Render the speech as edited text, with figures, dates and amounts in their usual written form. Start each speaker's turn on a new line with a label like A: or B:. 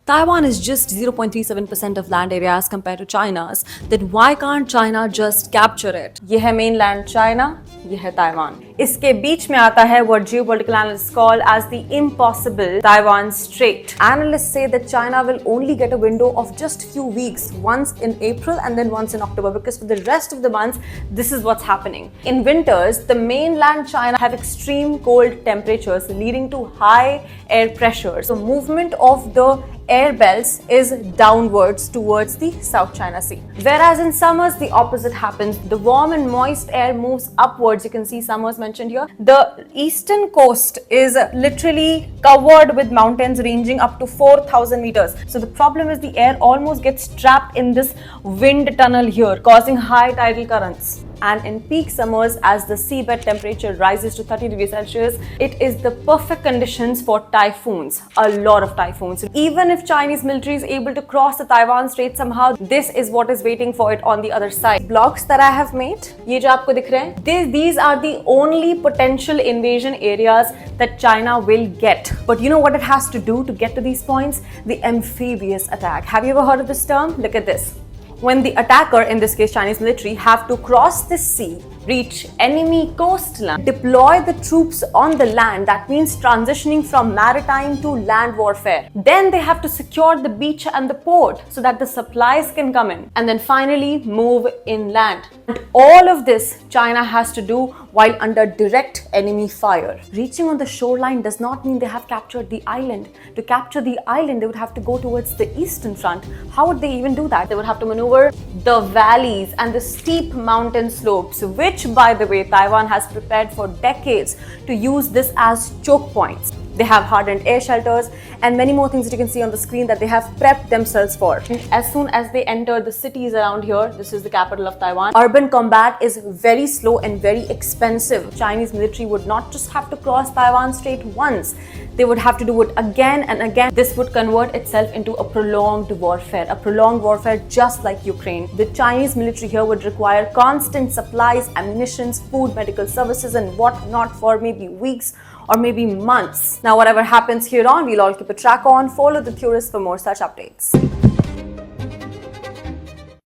A: Taiwan is just 0.37% of land area as compared to China's. Then why can't China just capture it? ये है mainland China, ये है Taiwan. इसके बीच में आता है what geopolitical analysts call as the impossible Taiwan Strait. Analysts say that China will only get a window of just few weeks, once in April and then once in October, because for the rest of the months, this is what's happening. In winters, the mainland China have extreme cold temperatures leading to high air pressure. So movement of the air belts is downwards towards the South China Sea. Whereas in summers, the opposite happens. The warm and moist air moves upwards. You can see summers mentioned here. The eastern coast is literally covered with mountains ranging up to 4,000 meters. So the problem is the air almost gets trapped in this wind tunnel here, causing high tidal currents. And in peak summers, as the seabed temperature rises to 30 degrees Celsius, it is the perfect conditions for typhoons, a lot of typhoons. Even if Chinese military is able to cross the Taiwan Strait somehow, this is what is waiting for it on the other side. Blocks that I have made, ये जो आपको दिख रहे हैं, these are the only potential invasion areas that China will get. But you know what it has to do to get to these points? The amphibious attack. Have you ever heard of this term? Look at this. When the attacker, in this case Chinese military, have to cross the sea, reach enemy coastline, deploy the troops on the land, that means transitioning from maritime to land warfare. Then they have to secure the beach and the port so that the supplies can come in. And then finally move inland. And all of this China has to do while under direct enemy fire. Reaching on the shoreline does not mean they have captured the island. To capture the island, they would have to go towards the eastern front. How would they even do that? They would have to maneuver the valleys and the steep mountain slopes, which, by the way, Taiwan has prepared for decades to use this as choke points. They have hardened air shelters and many more things that you can see on the screen that they have prepped themselves for. And as soon as they enter the cities around here, this is the capital of Taiwan, urban combat is very slow and very expensive. Chinese military would not just have to cross Taiwan Strait once. They would have to do it again and again. This would convert itself into a prolonged warfare just like Ukraine. The Chinese military here would require constant supplies, ammunitions, food, medical services and whatnot for maybe weeks or maybe months. Now, whatever happens here on, we'll all keep a track on. Follow the theorists for more such updates.